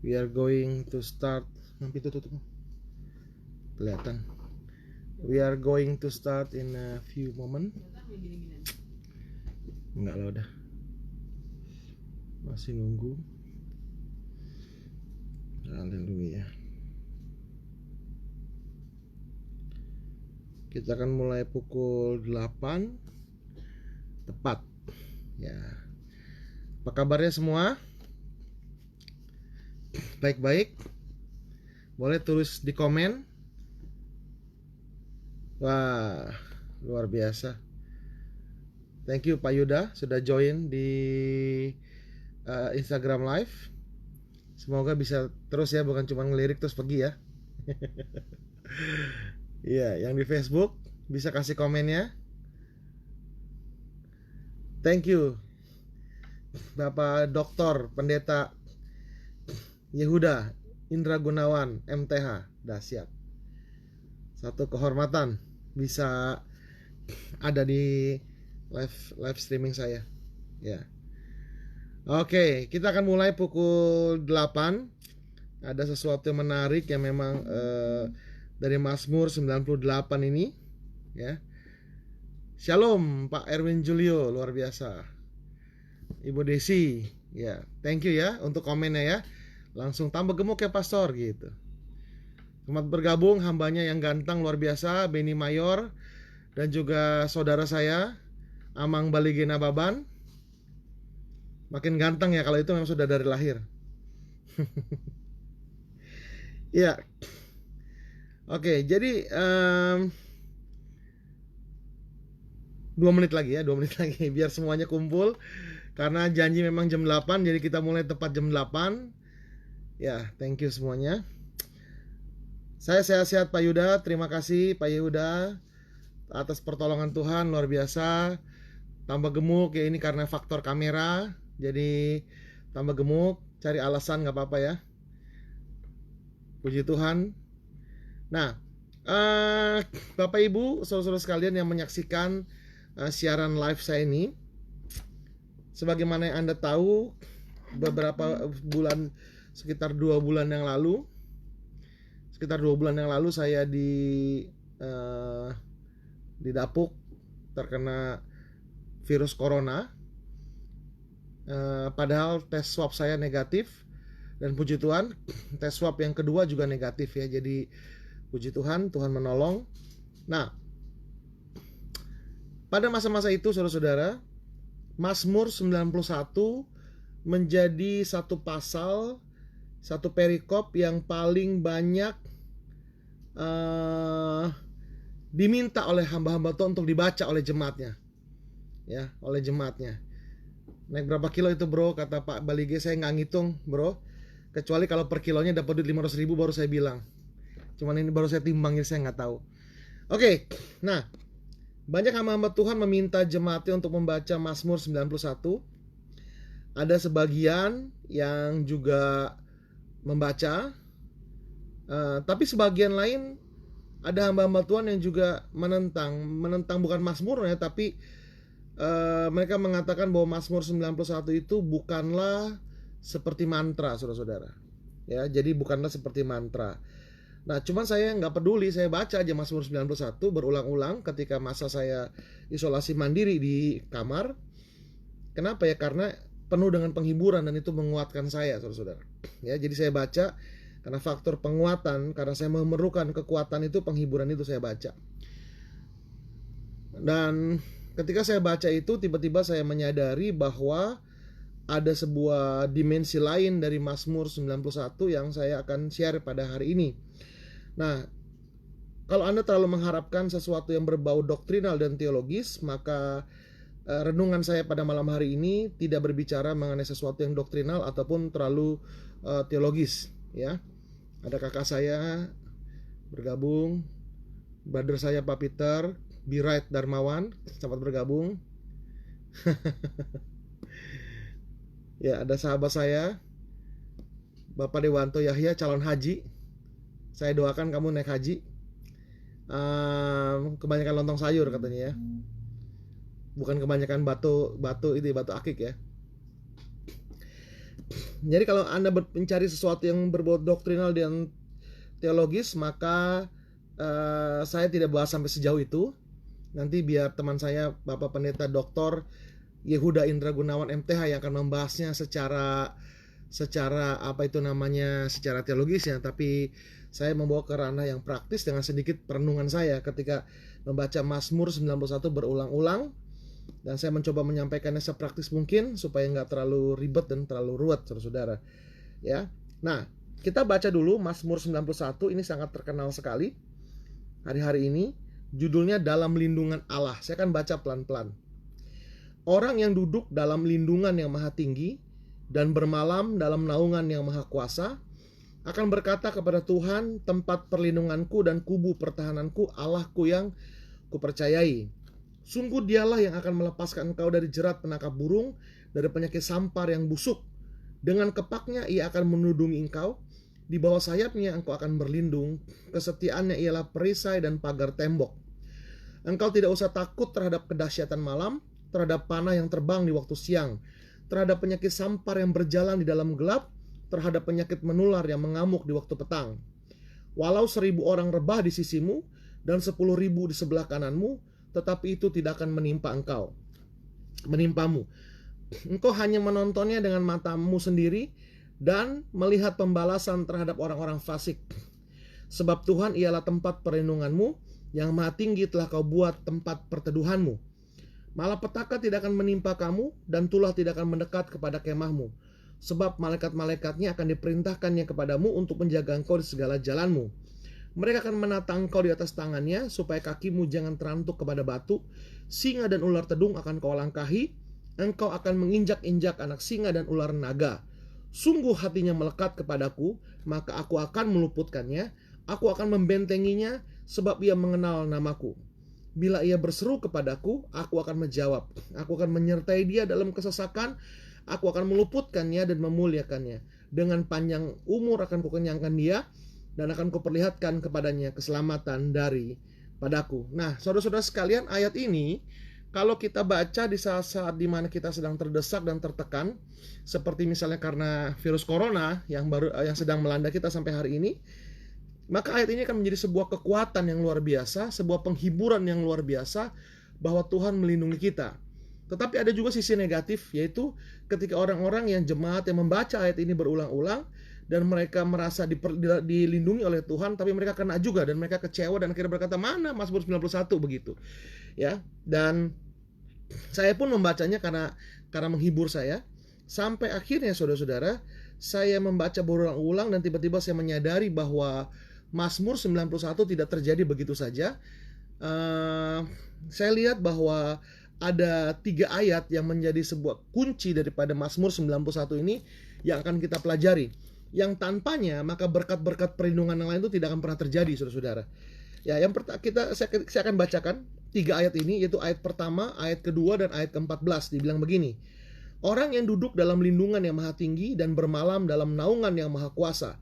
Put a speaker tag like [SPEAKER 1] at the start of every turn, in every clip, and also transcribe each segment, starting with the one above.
[SPEAKER 1] We are going to start. Nanti tutup. Kelihatan. We are going to start in a few moment. Enggak lah udah. Masih nunggu. Jangan dulu ya. Kita akan mulai pukul 8 tepat. Ya. Apa kabarnya semua? Baik-baik. Boleh tulis di komen. Wah, luar biasa. Thank you Pak Yuda sudah join di Instagram Live. Semoga bisa terus ya, bukan cuma ngelirik terus pergi ya. Iya, yang di Facebook bisa kasih komennya. Thank you Bapak Doktor Pendeta Yehuda Indra Gunawan MTH. Dahsyat. Satu kehormatan bisa ada di live streaming saya. Ya. Oke, kita akan mulai pukul 8. Ada sesuatu yang menarik yang memang dari Mazmur 98 ini, ya. Shalom Pak Erwin Julio, luar biasa. Ibu Desi, ya. Thank you ya untuk komennya ya. Langsung tambah gemuk ya pastor gitu. Selamat bergabung hambanya yang ganteng luar biasa, Beni Mayor, dan juga saudara saya Amang Baligena Baban. Makin ganteng ya kalau itu memang sudah dari lahir. Ya. Oke, jadi 2 menit lagi ya, 2 menit lagi biar semuanya kumpul. Karena janji memang jam 8, jadi kita mulai tepat jam 8. Ya, thank you semuanya. Saya sehat-sehat Pak Yuda, terima kasih Pak Yehuda atas pertolongan Tuhan, luar biasa. Tambah gemuk ya, ini karena faktor kamera, jadi tambah gemuk, cari alasan gak apa-apa ya. Puji Tuhan. Nah, Bapak Ibu, saudara-saudara sekalian yang menyaksikan siaran live saya ini, sebagaimana yang Anda tahu, beberapa bulan, sekitar 2 bulan yang lalu, saya didapuk terkena virus corona. Padahal tes swab saya negatif, dan puji Tuhan tes swab yang kedua juga negatif ya. Jadi puji Tuhan, Tuhan menolong. Nah, pada masa-masa itu saudara-saudara, Mazmur 91 menjadi satu pasal, satu perikop yang paling banyak diminta oleh hamba-hamba Tuhan untuk dibaca oleh jemaatnya. Ya, oleh jemaatnya. Naik berapa kilo itu bro? Kata Pak Balige, saya nggak ngitung bro. Kecuali kalau per kilonya dapat duit 500.000 baru saya bilang. Cuman ini baru saya timbang, jadi saya nggak tahu. Oke, nah banyak hamba-hamba Tuhan meminta jemaatnya untuk membaca Mazmur 91. Ada sebagian yang juga membaca, tapi sebagian lain ada hamba-hamba Tuhan yang juga menentang bukan Mazmur ya, tapi mereka mengatakan bahwa Mazmur 91 itu bukanlah seperti mantra, saudara-saudara. Ya, jadi bukanlah seperti mantra. Nah, cuman saya nggak peduli, saya baca aja Mazmur 91 berulang-ulang ketika masa saya isolasi mandiri di kamar. Kenapa ya? Karena penuh dengan penghiburan dan itu menguatkan saya, saudara-saudara. Ya, jadi saya baca karena faktor penguatan, karena saya memerlukan kekuatan itu, penghiburan itu saya baca. Dan ketika saya baca itu, tiba-tiba saya menyadari bahwa ada sebuah dimensi lain dari Mazmur 91 yang saya akan share pada hari ini. Nah, kalau Anda terlalu mengharapkan sesuatu yang berbau doktrinal dan teologis, maka renungan saya pada malam hari ini tidak berbicara mengenai sesuatu yang doktrinal ataupun terlalu teologis, ya. Ada kakak saya bergabung, brother saya Pak Peter Birait Darmawan, selamat bergabung. Ya, ada sahabat saya Bapak Dewanto Yahya, calon haji. Saya doakan kamu naik haji. Kebanyakan lontong sayur katanya ya. Bukan kebanyakan batu itu, batu akik ya. Jadi kalau Anda mencari sesuatu yang berbau doktrinal dan teologis, maka saya tidak bahas sampai sejauh itu. Nanti biar teman saya, Bapak Pendeta Dr. Yehuda Indra Gunawan MTH yang akan membahasnya secara secara teologis ya. Tapi saya membawa ke ranah yang praktis dengan sedikit perenungan saya ketika membaca Mazmur 91 berulang-ulang, dan saya mencoba menyampaikannya sepraktis mungkin supaya nggak terlalu ribet dan terlalu ruwet, saudara-saudara. Ya, nah kita baca dulu Mazmur 91. Ini sangat terkenal sekali hari-hari ini. Judulnya Dalam Lindungan Allah. Saya akan baca pelan-pelan. Orang yang duduk dalam lindungan yang maha tinggi dan bermalam dalam naungan yang maha kuasa akan berkata kepada Tuhan, tempat perlindunganku dan kubu pertahananku, Allahku yang kupercayai. Sungguh dialah yang akan melepaskan engkau dari jerat penangkap burung, dari penyakit sampar yang busuk. Dengan kepaknya ia akan menudungi engkau, di bawah sayapnya engkau akan berlindung, kesetiaannya ialah perisai dan pagar tembok. Engkau tidak usah takut terhadap kedahsyatan malam, terhadap panah yang terbang di waktu siang, terhadap penyakit sampar yang berjalan di dalam gelap, terhadap penyakit menular yang mengamuk di waktu petang. Walau 1.000 orang rebah di sisimu dan 10.000 di sebelah kananmu, tetapi itu tidak akan menimpamu. Engkau hanya menontonnya dengan matamu sendiri dan melihat pembalasan terhadap orang-orang fasik. Sebab Tuhan ialah tempat perlindunganmu, yang maha tinggi telah kau buat tempat perteduhanmu. Malapetaka tidak akan menimpa kamu, dan tulah tidak akan mendekat kepada kemahmu. Sebab malaikat-malaikatnya akan diperintahkannya kepadamu untuk menjaga engkau di segala jalanmu. Mereka akan menata engkau di atas tangannya, supaya kakimu jangan terantuk kepada batu. Singa dan ular tedung akan kau langkahi. Engkau akan menginjak-injak anak singa dan ular naga. Sungguh hatinya melekat kepadaku, maka aku akan meluputkannya. Aku akan membentenginya, sebab ia mengenal namaku. Bila ia berseru kepadaku, aku akan menjawab. Aku akan menyertai dia dalam kesesakan. Aku akan meluputkannya dan memuliakannya. Dengan panjang umur akan kukenyangkan dia, dan akan kuperlihatkan kepadanya keselamatan daripadaku. Nah, saudara-saudara sekalian, ayat ini kalau kita baca di saat-saat dimana kita sedang terdesak dan tertekan, seperti misalnya karena virus corona yang sedang melanda kita sampai hari ini, maka ayat ini akan menjadi sebuah kekuatan yang luar biasa, sebuah penghiburan yang luar biasa bahwa Tuhan melindungi kita. Tetapi ada juga sisi negatif, yaitu ketika orang-orang yang jemaat yang membaca ayat ini berulang-ulang dan mereka merasa dilindungi oleh Tuhan, tapi mereka kena juga dan mereka kecewa dan akhirnya berkata, mana Mazmur 91 begitu. Ya, dan saya pun membacanya karena menghibur saya. Sampai akhirnya saudara-saudara, saya membaca berulang-ulang dan tiba-tiba saya menyadari bahwa Mazmur 91 tidak terjadi begitu saja. Saya lihat bahwa ada 3 ayat yang menjadi sebuah kunci daripada Mazmur 91 ini yang akan kita pelajari. Yang tanpanya maka berkat-berkat perlindungan yang lain itu tidak akan pernah terjadi, saudara-saudara. Ya, yang saya akan bacakan 3 ayat ini, yaitu ayat pertama, ayat kedua, dan ayat ke-14. Dibilang begini: orang yang duduk dalam lindungan yang maha tinggi dan bermalam dalam naungan yang maha kuasa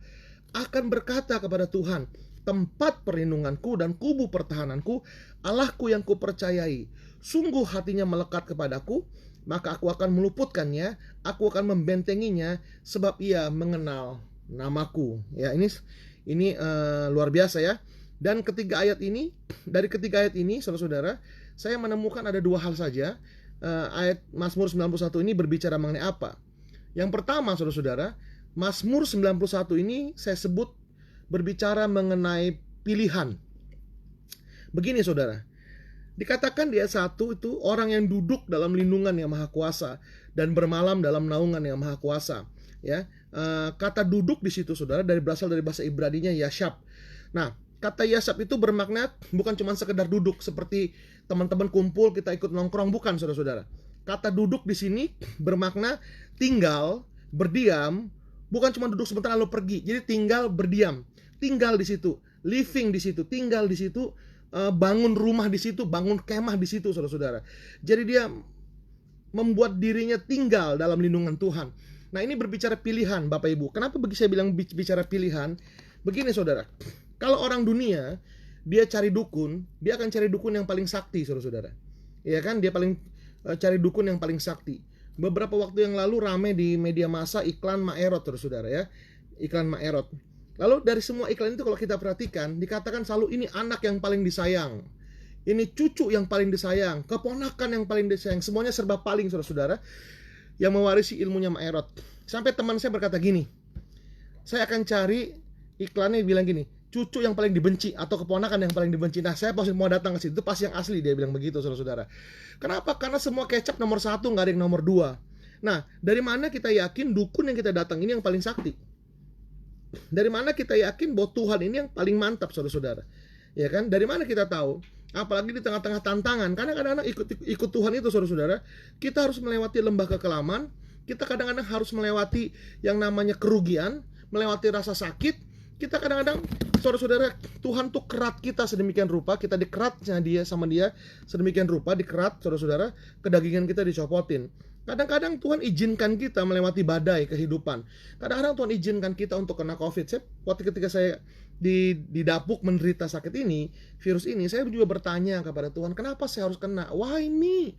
[SPEAKER 1] akan berkata kepada Tuhan, tempat perlindunganku dan kubu pertahananku, Allahku yang kupercayai. Sungguh hatinya melekat kepadaku, maka aku akan meluputkannya, aku akan membentenginya, sebab ia mengenal namaku. Ya, ini luar biasa ya. Dan dari ketiga ayat ini, saudara-saudara, saya menemukan ada 2 hal saja. Ayat Mazmur 91 ini berbicara mengenai apa? Yang pertama, saudara-saudara, Mazmur 91 ini saya sebut berbicara mengenai pilihan. Begini saudara, dikatakan di ayat 1 itu orang yang duduk dalam lindungan yang maha kuasa dan bermalam dalam naungan yang maha kuasa. Ya, kata duduk di situ saudara berasal dari bahasa Ibrani-nya yashab. Nah, kata yashab itu bermakna bukan cuma sekedar duduk seperti teman-teman kumpul kita ikut nongkrong, bukan saudara-saudara. Kata duduk di sini bermakna tinggal, berdiam. Bukan cuma duduk sebentar lalu pergi. Jadi tinggal, berdiam, tinggal di situ, living di situ, tinggal di situ, bangun rumah di situ, bangun kemah di situ, saudara-saudara. Jadi dia membuat dirinya tinggal dalam lindungan Tuhan. Nah, ini berbicara pilihan, Bapak Ibu. Kenapa saya bilang bicara pilihan? Begini saudara, kalau orang dunia dia cari dukun, dia akan cari dukun yang paling sakti, saudara-saudara. Ya kan, dia cari dukun yang paling sakti. beberapa waktu yang lalu rame di media massa iklan Maerot, saudara ya. Iklan Maerot. Lalu dari semua iklan itu kalau kita perhatikan, dikatakan selalu ini anak yang paling disayang. Ini cucu yang paling disayang, keponakan yang paling disayang, semuanya serba paling, saudara-saudara, yang mewarisi ilmunya Maerot. Sampai teman saya berkata gini, saya akan cari iklannya bilang gini, cucu yang paling dibenci atau keponakan yang paling dibenci. Nah, saya pasti mau datang ke situ, pasti yang asli, dia bilang begitu, saudara-saudara. Kenapa? Karena semua kecap nomor 1, nggak ada yang nomor 2. Nah, dari mana kita yakin dukun yang kita datang ini yang paling sakti? Dari mana kita yakin bahwa Tuhan ini yang paling mantap, saudara-saudara? Ya kan? Dari mana kita tahu? Apalagi di tengah-tengah tantangan. Karena kadang-kadang ikut Tuhan itu, saudara-saudara, kita harus melewati lembah kekelaman. Kita kadang-kadang harus melewati yang namanya kerugian, melewati rasa sakit. Kita kadang-kadang, saudara-saudara, Tuhan tuh kerat kita sedemikian rupa, kita dikeratnya dia sama dia sedemikian rupa, dikerat, saudara-saudara, kedagingan kita dicopotin. Kadang-kadang Tuhan izinkan kita melewati badai kehidupan. Kadang-kadang Tuhan izinkan kita untuk kena COVID. Ketika saya didapuk menderita sakit ini, virus ini, saya juga bertanya kepada Tuhan, kenapa saya harus kena? Why me?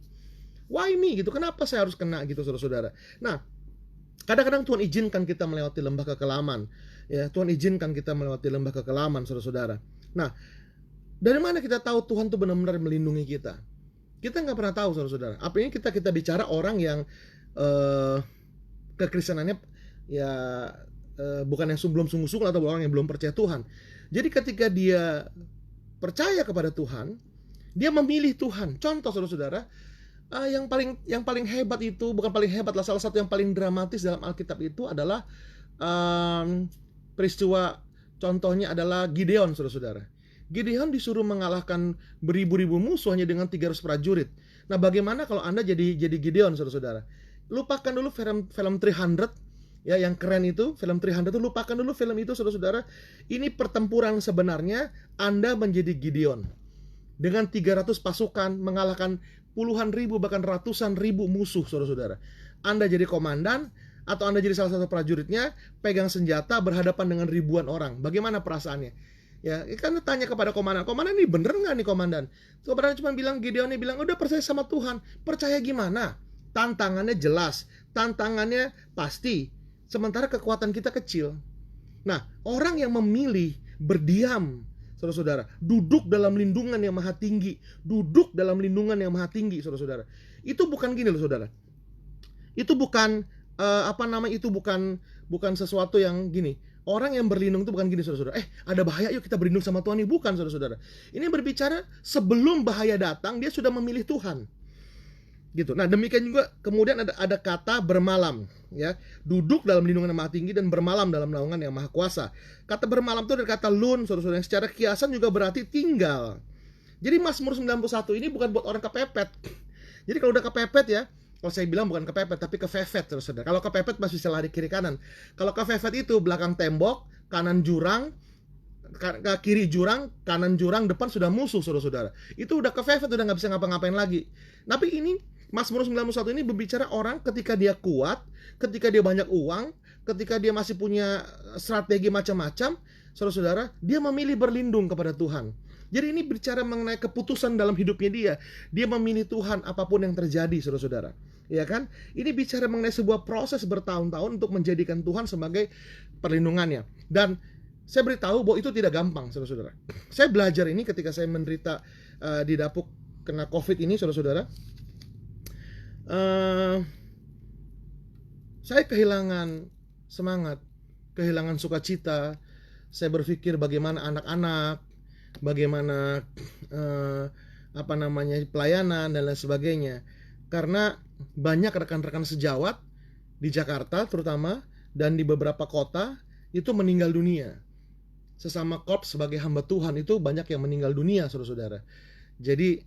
[SPEAKER 1] Why me? Gitu. Kenapa saya harus kena gitu, saudara-saudara? Nah, kadang-kadang Tuhan izinkan kita melewati lembah kekelaman. Ya, Tuhan izinkan kita melewati lembah kekelaman, saudara-saudara. Nah, dari mana kita tahu Tuhan tuh benar-benar melindungi kita? Kita nggak pernah tahu, saudara-saudara. Apalagi kita bicara orang yang kekristenannya ya bukan yang belum sungguh-sungguh atau orang yang belum percaya Tuhan. Jadi ketika dia percaya kepada Tuhan, dia memilih Tuhan. Contoh, saudara-saudara, yang paling hebat itu, bukan paling hebat lah, salah satu yang paling dramatis dalam Alkitab itu adalah peristiwa, contohnya adalah Gideon, saudara-saudara. Gideon disuruh mengalahkan beribu-ribu musuh hanya dengan 300 prajurit. Nah, bagaimana kalau Anda jadi Gideon, saudara-saudara? Lupakan dulu film 300, ya, yang keren itu, film 300 itu, lupakan dulu film itu, saudara-saudara. Ini pertempuran sebenarnya, Anda menjadi Gideon. Dengan 300 pasukan, mengalahkan puluhan ribu, bahkan ratusan ribu musuh, saudara-saudara. Anda jadi komandan, atau Anda jadi salah satu prajuritnya, pegang senjata, berhadapan dengan ribuan orang. Bagaimana perasaannya? Ya, kan tanya kepada komandan, komandan ini bener nggak nih komandan? Komandan cuma bilang, Gideon bilang, udah percaya sama Tuhan. Percaya gimana? Tantangannya jelas, tantangannya pasti. Sementara kekuatan kita kecil. Nah, orang yang memilih berdiam, saudara-saudara, duduk dalam lindungan yang maha tinggi, duduk dalam lindungan yang maha tinggi, saudara-saudara. Itu bukan gini loh, saudara. Itu bukan itu bukan sesuatu yang gini. Orang yang berlindung itu bukan gini, saudara-saudara. Ada bahaya, yuk kita berlindung sama Tuhan. Ini bukan, saudara-saudara. Ini berbicara sebelum bahaya datang, dia sudah memilih Tuhan. Gitu. Nah, demikian juga kemudian ada kata bermalam, ya. Duduk dalam lindungan yang maha tinggi dan bermalam dalam naungan yang maha kuasa. Kata bermalam itu dari kata lun, saudara-saudara, yang secara kiasan juga berarti tinggal. Jadi Mazmur 91 ini bukan buat orang kepepet. Jadi kalau udah kepepet, ya, kalau saya bilang bukan kepepet tapi kefefet, saudara. Kalau kepepet masih bisa lari kiri kanan. Kalau kefefet itu belakang tembok, kanan jurang, kiri jurang, kanan jurang, depan sudah musuh, saudara-saudara. Itu udah kefefet, udah nggak bisa ngapa-ngapain lagi. Tapi ini Mazmur 91 ini berbicara orang ketika dia kuat, ketika dia banyak uang, ketika dia masih punya strategi macam-macam, saudara-saudara, dia memilih berlindung kepada Tuhan. Jadi ini bicara mengenai keputusan dalam hidupnya dia. Dia memilih Tuhan apapun yang terjadi, saudara-saudara. Ya kan? Ini bicara mengenai sebuah proses bertahun-tahun untuk menjadikan Tuhan sebagai perlindungannya. Dan saya beritahu bahwa itu tidak gampang, saudara-saudara. Saya belajar ini ketika saya menderita didapuk kena COVID ini, saudara-saudara. Saya kehilangan semangat, kehilangan sukacita. Saya berpikir bagaimana anak-anak, bagaimana pelayanan dan lain sebagainya. Karena banyak rekan-rekan sejawat di Jakarta terutama dan di beberapa kota itu meninggal dunia. Sesama korps sebagai hamba Tuhan itu banyak yang meninggal dunia, saudara-saudara. Jadi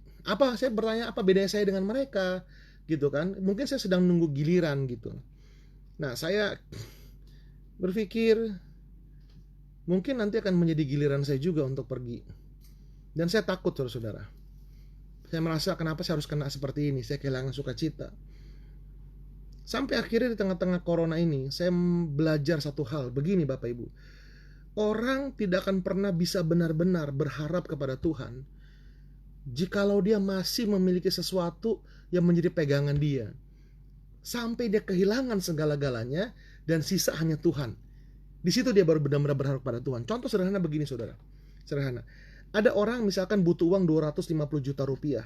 [SPEAKER 1] saya bertanya apa bedanya saya dengan mereka, gitu kan? Mungkin saya sedang nunggu giliran gitu. Nah, saya berpikir mungkin nanti akan menjadi giliran saya juga untuk pergi. Dan saya takut, saudara-saudara. Saya merasa kenapa saya harus kena seperti ini. Saya kehilangan sukacita. Sampai akhirnya di tengah-tengah corona ini, saya belajar satu hal. Begini Bapak Ibu. Orang tidak akan pernah bisa benar-benar berharap kepada Tuhan jikalau dia masih memiliki sesuatu yang menjadi pegangan dia. sampai dia kehilangan segala-galanya dan sisa hanya Tuhan. Di situ dia baru benar-benar berharap pada Tuhan. Contoh sederhana begini, saudara. Sederhana. Ada orang misalkan butuh uang 250 juta rupiah.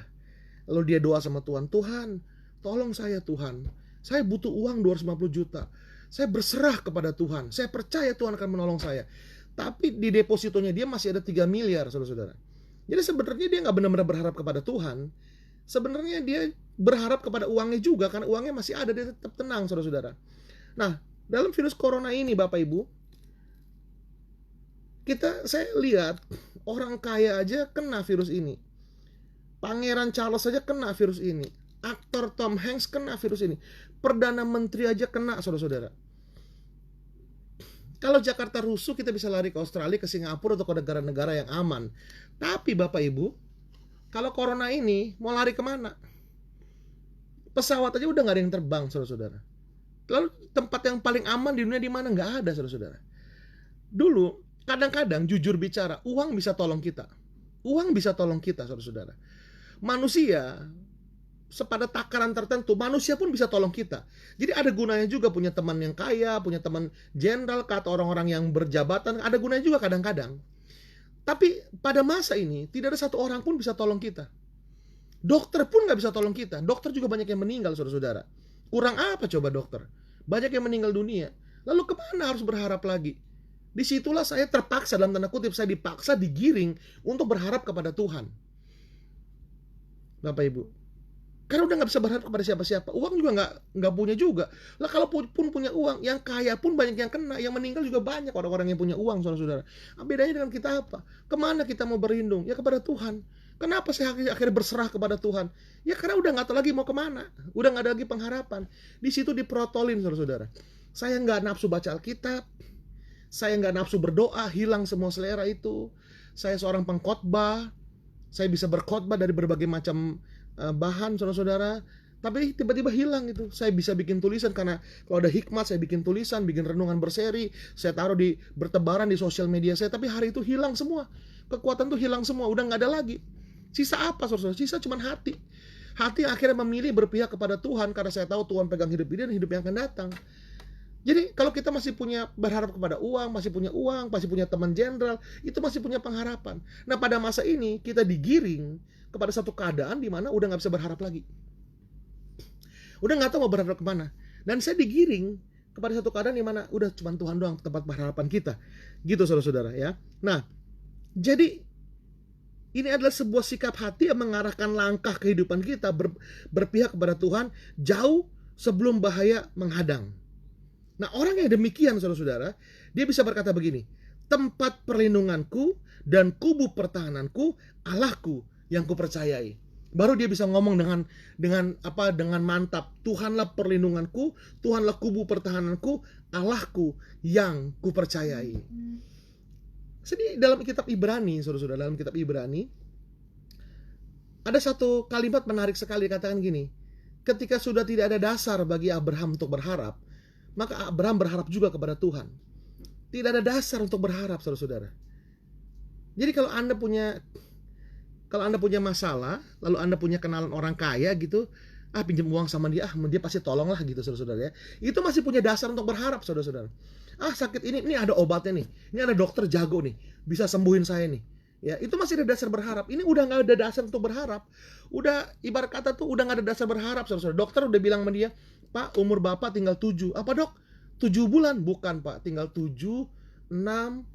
[SPEAKER 1] Lalu dia doa sama Tuhan, Tuhan, tolong saya Tuhan. Saya butuh uang 250 juta. Saya berserah kepada Tuhan. Saya percaya Tuhan akan menolong saya. Tapi di depositonya dia masih ada 3 miliar, saudara-saudara. Jadi sebenarnya dia nggak benar-benar berharap kepada Tuhan. Sebenarnya dia berharap kepada uangnya juga, karena uangnya masih ada, dia tetap tenang, saudara-saudara. Nah, dalam virus corona ini, Bapak Ibu, saya lihat orang kaya aja kena virus ini. Pangeran Charles saja kena virus ini. Aktor Tom Hanks kena virus ini. Perdana Menteri aja kena, saudara-saudara. Kalau Jakarta rusuh, kita bisa lari ke Australia, ke Singapura, atau ke negara-negara yang aman. Tapi Bapak Ibu, kalau corona ini mau lari kemana? Pesawat aja udah gak ada yang terbang, saudara-saudara. Lalu tempat yang paling aman di dunia di mana? Nggak ada, saudara-saudara. Dulu, kadang-kadang jujur bicara, uang bisa tolong kita. Uang bisa tolong kita, saudara-saudara. Manusia, sepada takaran tertentu, manusia pun bisa tolong kita. Jadi ada gunanya juga punya teman yang kaya, punya teman jenderal, atau orang-orang yang berjabatan, ada gunanya juga kadang-kadang. Tapi pada masa ini, tidak ada satu orang pun bisa tolong kita. Dokter pun nggak bisa tolong kita. Dokter juga banyak yang meninggal, saudara-saudara. Kurang apa coba dokter? Banyak yang meninggal dunia. Lalu kemana harus berharap lagi? Disitulah saya terpaksa, dalam tanda kutip, saya dipaksa, digiring untuk berharap kepada Tuhan. Bapak Ibu, karena udah nggak bisa berharap kepada siapa-siapa. Uang juga nggak punya juga. Lah kalau pun punya uang, yang kaya pun banyak yang kena, yang meninggal juga banyak orang-orang yang punya uang, saudara-saudara. Bedanya dengan kita apa? Kemana kita mau berlindung? Ya kepada Tuhan. Kenapa saya akhirnya berserah kepada Tuhan? Ya karena udah nggak tahu lagi mau kemana. Udah nggak ada lagi pengharapan. Di situ diprotolin, saudara-saudara. Saya nggak nafsu baca Alkitab. Saya nggak nafsu berdoa, hilang semua selera itu. Saya seorang pengkhotbah. Saya bisa berkhotbah dari berbagai macam bahan, saudara-saudara. Tapi tiba-tiba hilang itu. Saya bisa bikin tulisan, karena kalau ada hikmat saya bikin tulisan, bikin renungan berseri, saya taruh bertebaran di sosial media saya. Tapi hari itu hilang semua. Kekuatan tuh hilang semua, udah nggak ada lagi. Sisa apa, saudara? Sisa cuma hati. Hati yang akhirnya memilih berpihak kepada Tuhan, karena saya tahu Tuhan pegang hidup ini dan hidup yang akan datang. Jadi kalau kita masih punya berharap kepada uang, masih punya teman jenderal, itu masih punya pengharapan. Nah pada masa ini kita digiring kepada satu keadaan di mana udah nggak bisa berharap lagi. Udah nggak tahu mau berharap kemana. Dan saya digiring kepada satu keadaan di mana udah cuma Tuhan doang tempat berharapan kita. Gitu saudara-saudara ya. Nah, jadi ini adalah sebuah sikap hati yang mengarahkan langkah kehidupan kita berpihak kepada Tuhan jauh sebelum bahaya menghadang. Nah, orang yang demikian, saudara-saudara, dia bisa berkata begini, tempat perlindunganku dan kubu pertahananku, Allahku yang kupercayai. Baru dia bisa ngomong dengan mantap, Tuhanlah perlindunganku, Tuhanlah kubu pertahananku, Allahku yang kupercayai. Jadi dalam kitab Ibrani, saudara-saudara, dalam kitab Ibrani ada satu kalimat menarik sekali, katakan gini, ketika sudah tidak ada dasar bagi Abraham untuk berharap, maka Abraham berharap juga kepada Tuhan. Tidak ada dasar untuk berharap, saudara-saudara. Jadi kalau Anda punya masalah, lalu Anda punya kenalan orang kaya gitu, pinjam uang sama dia, dia pasti tolong lah gitu, saudara-saudara ya. Itu masih punya dasar untuk berharap, saudara-saudara. Sakit ini ada obatnya nih, ini ada dokter jago nih, bisa sembuhin saya nih. Ya, itu masih ada dasar berharap. Ini udah nggak ada dasar untuk berharap. Udah ibarat kata tuh udah nggak ada dasar berharap, saudara-saudara. Dokter udah bilang sama dia, Pak, umur Bapak tinggal 7. Apa dok? 7 bulan? Bukan Pak, tinggal 7, 6, 5,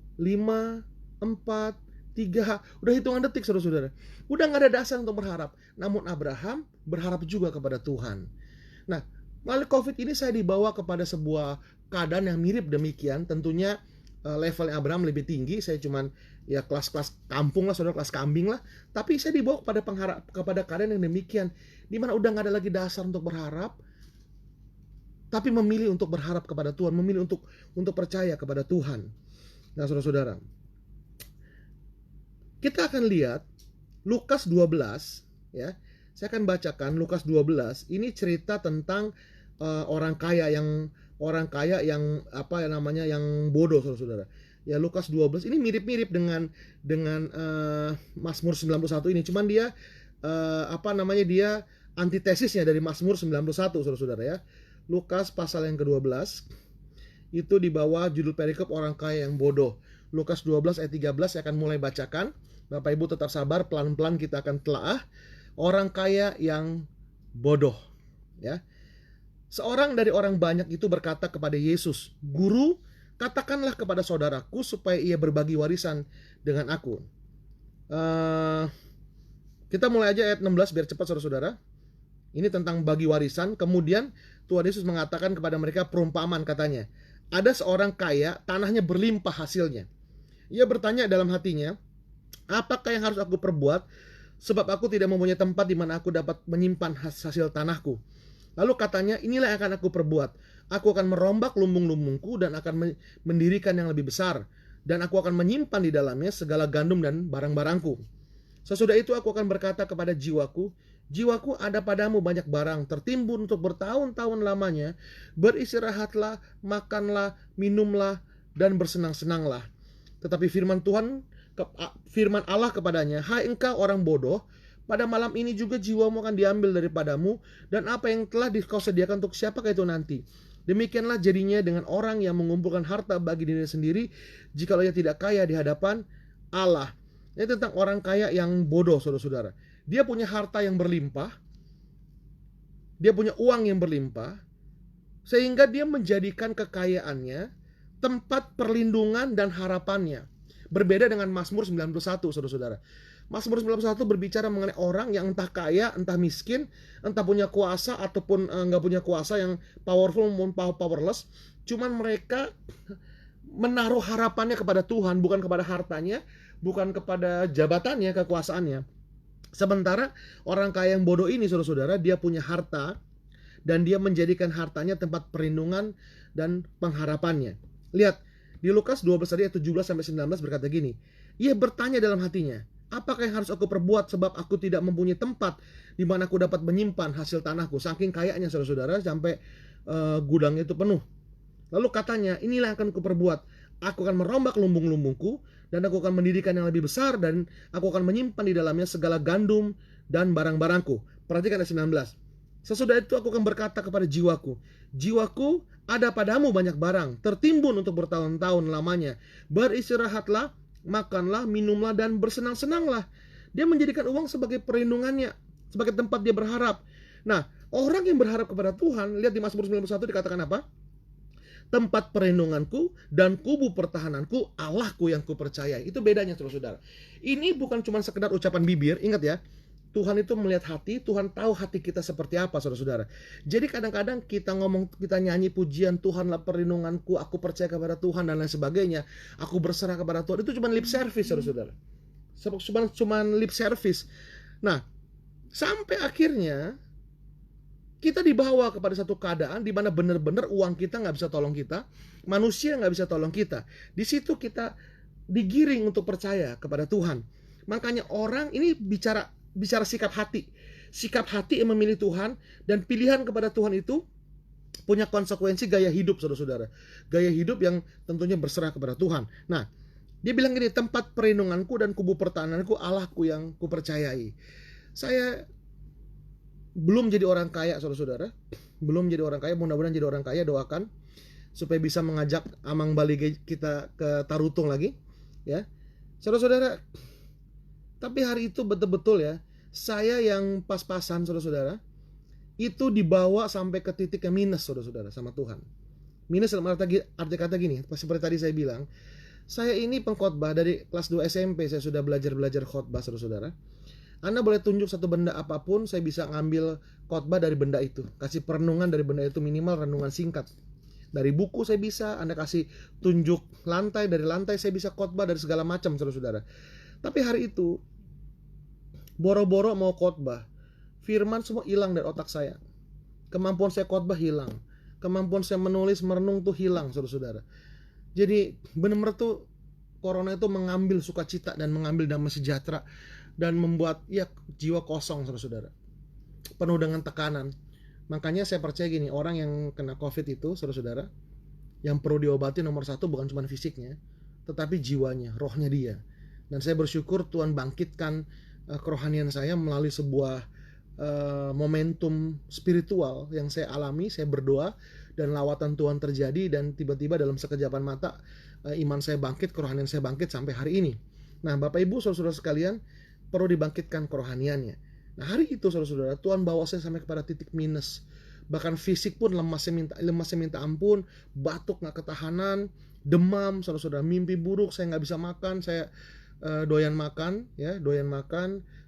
[SPEAKER 1] 4, 3. Udah hitungan detik, saudara-saudara. Udah nggak ada dasar untuk berharap. Namun Abraham berharap juga kepada Tuhan. Nah, melalui COVID ini saya dibawa kepada sebuah keadaan yang mirip demikian. Tentunya levelnya Abraham lebih tinggi. Saya cuman ya kelas-kelas kampung lah, saudara, kelas kambing lah. Tapi saya dibawa kepada keadaan yang demikian, di mana udah nggak ada lagi dasar untuk berharap, tapi memilih untuk berharap kepada Tuhan, memilih untuk percaya kepada Tuhan. Nah, saudara-saudara, kita akan lihat Lukas 12 ya. Saya akan bacakan Lukas 12. Ini cerita tentang orang kaya yang yang bodoh, saudara-saudara. Ya, Lukas 12 ini mirip-mirip dengan Mazmur 91 ini. Cuman dia dia antitesisnya dari Mazmur 91, saudara-saudara ya. Lukas pasal yang ke-12, itu di bawah judul perikop orang kaya yang bodoh. Lukas 12 ayat 13 saya akan mulai bacakan. Bapak Ibu tetap sabar, pelan-pelan kita akan telaah. Orang kaya yang bodoh, ya. Seorang dari orang banyak itu berkata kepada Yesus, "Guru, katakanlah kepada saudaraku supaya ia berbagi warisan dengan aku." Kita mulai aja ayat 16 biar cepat saudara-saudara. Ini tentang bagi warisan. Kemudian Tuhan Yesus mengatakan kepada mereka perumpamaan, katanya, ada seorang kaya, tanahnya berlimpah hasilnya. Ia bertanya dalam hatinya, apakah yang harus aku perbuat, sebab aku tidak mempunyai tempat di mana aku dapat menyimpan hasil tanahku. Lalu katanya, inilah yang akan aku perbuat. Aku akan merombak lumbung-lumbungku dan akan mendirikan yang lebih besar. Dan aku akan menyimpan di dalamnya segala gandum dan barang-barangku. Sesudah itu aku akan berkata kepada jiwaku, jiwaku, ada padamu banyak barang, tertimbun untuk bertahun-tahun lamanya. Beristirahatlah, makanlah, minumlah, dan bersenang-senanglah. Tetapi firman Allah kepadanya, hai engkau orang bodoh, pada malam ini juga jiwamu akan diambil daripadamu, dan apa yang telah kau sediakan untuk siapakah itu nanti? Demikianlah jadinya dengan orang yang mengumpulkan harta bagi dirinya sendiri, jikalau ia tidak kaya di hadapan Allah. Ini tentang orang kaya yang bodoh, saudara-saudara. Dia punya harta yang berlimpah, dia punya uang yang berlimpah, sehingga dia menjadikan kekayaannya tempat perlindungan dan harapannya. Berbeda dengan Mazmur 91, saudara-saudara. Mazmur 91 berbicara mengenai orang yang entah kaya, entah miskin, entah punya kuasa ataupun nggak punya kuasa, yang powerful maupun powerless. Cuman mereka menaruh harapannya kepada Tuhan, bukan kepada hartanya, bukan kepada jabatannya, kekuasaannya. Sementara orang kaya yang bodoh ini, saudara-saudara, dia punya harta dan dia menjadikan hartanya tempat perlindungan dan pengharapannya. Lihat, di Lukas 12 ayat 17-19 berkata gini, ia bertanya dalam hatinya, apakah yang harus aku perbuat sebab aku tidak mempunyai tempat di mana aku dapat menyimpan hasil tanahku. Saking kayanya, saudara-saudara, sampai gudangnya itu penuh. Lalu katanya, inilah yang akan aku perbuat. Aku akan merombak lumbung-lumbungku dan aku akan mendirikan yang lebih besar dan aku akan menyimpan di dalamnya segala gandum dan barang-barangku. Perhatikan ayat 19. Sesudah itu aku akan berkata kepada jiwaku, jiwaku, ada padamu banyak barang, tertimbun untuk bertahun-tahun lamanya. Beristirahatlah, makanlah, minumlah, dan bersenang-senanglah. Dia menjadikan uang sebagai perlindungannya, sebagai tempat dia berharap. Nah, orang yang berharap kepada Tuhan, lihat di Mazmur 91 dikatakan apa? Tempat perlindunganku dan kubu pertahananku, Allahku yang kupercayai. Itu bedanya, saudara-saudara. Ini bukan cuma sekedar ucapan bibir. Ingat ya, Tuhan itu melihat hati, Tuhan tahu hati kita seperti apa, saudara-saudara. Jadi kadang-kadang kita ngomong, kita nyanyi pujian, Tuhanlah perlindunganku, aku percaya kepada Tuhan dan lain sebagainya, aku berserah kepada Tuhan, itu cuma lip service, saudara-saudara. Cuma lip service. Nah, sampai akhirnya kita dibawa kepada satu keadaan di mana benar-benar uang kita nggak bisa tolong kita, manusia nggak bisa tolong kita. Di situ kita digiring untuk percaya kepada Tuhan. Makanya orang ini bicara sikap hati. Sikap hati yang memilih Tuhan dan pilihan kepada Tuhan itu punya konsekuensi gaya hidup, saudara-saudara. Gaya hidup yang tentunya berserah kepada Tuhan. Nah, dia bilang gini, tempat perlindunganku dan kubu pertahananku, Allahku yang kupercayai. Saya belum jadi orang kaya, saudara-saudara. Belum jadi orang kaya, mudah-mudahan jadi orang kaya. Doakan supaya bisa mengajak Amang Balige kita ke Tarutung lagi, ya, saudara-saudara. Tapi hari itu betul-betul ya, saya yang pas-pasan, saudara-saudara, itu dibawa sampai ke titik yang minus, saudara-saudara, sama Tuhan. Minus dalam arti kata gini, seperti tadi saya bilang, saya ini pengkhotbah dari kelas 2 SMP, saya sudah belajar khotbah, saudara-saudara. Anda boleh tunjuk satu benda apapun, saya bisa ngambil khotbah dari benda itu. Kasih perenungan dari benda itu, minimal renungan singkat. Dari buku saya bisa, Anda kasih tunjuk lantai, dari lantai saya bisa khotbah dari segala macam, saudara-saudara. Tapi hari itu, boro-boro mau khotbah, firman semua hilang dari otak saya. Kemampuan saya khotbah hilang. Kemampuan saya menulis, merenung tuh hilang, saudara-saudara. Jadi benar-benar tuh corona itu mengambil sukacita dan mengambil damai sejahtera. Dan membuat ya jiwa kosong, saudara-saudara, penuh dengan tekanan. Makanya saya percaya gini, orang yang kena COVID itu, saudara-saudara, yang perlu diobati nomor satu bukan cuma fisiknya, tetapi jiwanya, rohnya dia. Dan saya bersyukur Tuhan bangkitkan kerohanian saya melalui sebuah momentum spiritual yang saya alami. Saya berdoa dan lawatan Tuhan terjadi, dan tiba-tiba dalam sekejapan mata iman saya bangkit, kerohanian saya bangkit sampai hari ini. Nah, Bapak Ibu saudara-saudara sekalian, perlu dibangkitkan kerohaniannya. Nah, hari itu saudara-saudara, Tuhan bawa saya sampai kepada titik minus. Bahkan fisik pun lemasnya minta ampun, batuk nggak ketahanan, demam, saudara-saudara, mimpi buruk, saya nggak bisa makan, saya doyan makan.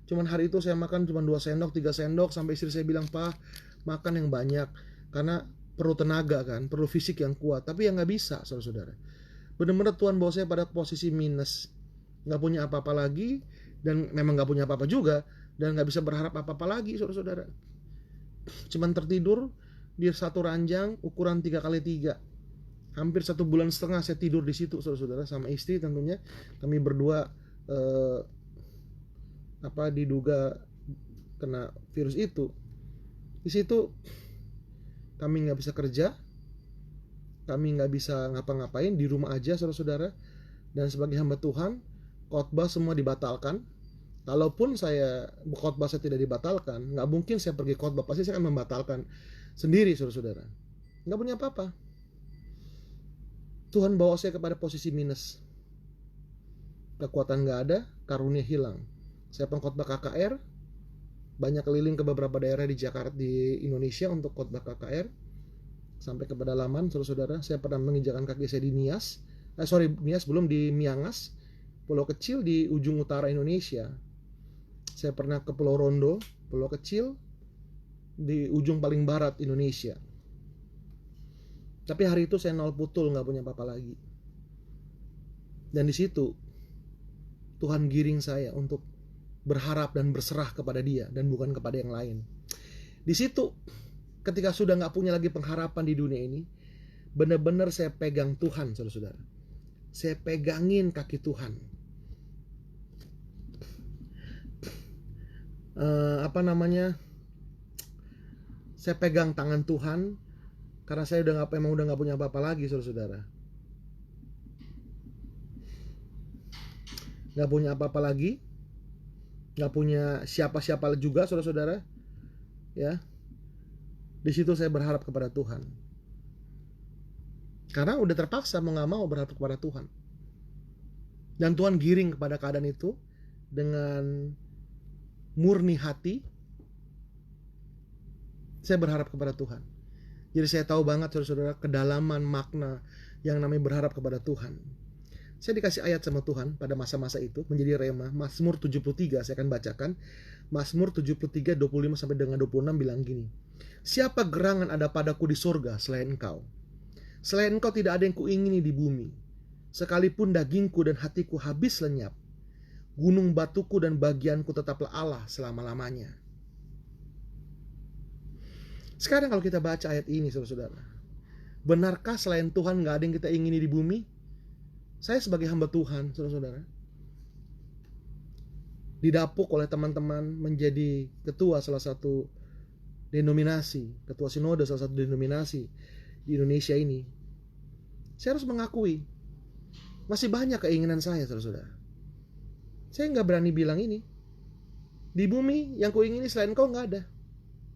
[SPEAKER 1] Cuman hari itu saya makan cuma 2 sendok, 3 sendok, sampai istri saya bilang, "Pak, makan yang banyak." Karena perlu tenaga kan, perlu fisik yang kuat. Tapi yang nggak bisa, saudara-saudara. Benar-benar Tuhan bawa saya pada posisi minus, nggak punya apa-apa lagi, dan memang nggak punya apa-apa juga, dan nggak bisa berharap apa-apa lagi, saudara-saudara. Cuman tertidur di satu ranjang ukuran 3x3. Hampir 1,5 bulan saya tidur di situ, saudara-saudara, sama istri tentunya. Kami berdua diduga kena virus itu. Di situ kami nggak bisa kerja, kami nggak bisa ngapa-ngapain, di rumah aja, saudara-saudara. Dan sebagai hamba Tuhan, khotbah semua dibatalkan. Kalaupun khotbah saya tidak dibatalkan, nggak mungkin saya pergi khotbah, pasti saya akan membatalkan sendiri, saudara-saudara. Nggak punya apa-apa. Tuhan bawa saya kepada posisi minus. Kekuatan nggak ada, karunia hilang. Saya pengkhotbah KKR, banyak keliling ke beberapa daerah di Jakarta, di Indonesia untuk khotbah KKR, sampai ke pedalaman, saudara-saudara. Saya pernah menginjakan kaki saya di Nias, belum, di Miangas, pulau kecil di ujung utara Indonesia. Saya pernah ke Pulau Rondo, pulau kecil di ujung paling barat Indonesia. Tapi hari itu saya nol putul, nggak punya apa-apa lagi. Dan di situ Tuhan giring saya untuk berharap dan berserah kepada Dia dan bukan kepada yang lain. Di situ, ketika sudah nggak punya lagi pengharapan di dunia ini, benar-benar saya pegang Tuhan, saudara-saudara. Saya pegangin kaki Tuhan. Saya pegang tangan Tuhan, karena saya udah nggak punya apa-apa lagi, saudara-saudara. Nggak punya apa-apa lagi, nggak punya siapa-siapa juga, saudara-saudara. Ya, di situ saya berharap kepada Tuhan, karena udah terpaksa mau nggak mau berharap kepada Tuhan. Dan Tuhan giring kepada keadaan itu dengan murni hati. Saya berharap kepada Tuhan. Jadi saya tahu banget, saudara-saudara, kedalaman makna yang namanya berharap kepada Tuhan. Saya dikasih ayat sama Tuhan pada masa-masa itu, menjadi rema. Mazmur 73, saya akan bacakan. Mazmur 73, 25 sampai dengan 26 bilang gini. Siapa gerangan ada padaku di surga selain Engkau? Selain Engkau tidak ada yang kuingini di bumi. Sekalipun dagingku dan hatiku habis lenyap, gunung batuku dan bagianku tetaplah Allah selama-lamanya. Sekarang kalau kita baca ayat ini, saudara-saudara, benarkah selain Tuhan gak ada yang kita ingini di bumi? Saya sebagai hamba Tuhan, saudara-saudara, didapuk oleh teman-teman menjadi ketua salah satu denominasi, ketua sinode salah satu denominasi di Indonesia ini. Saya harus mengakui, masih banyak keinginan saya, saudara-saudara. Saya nggak berani bilang ini. Di bumi yang kuingini selain Kau nggak ada.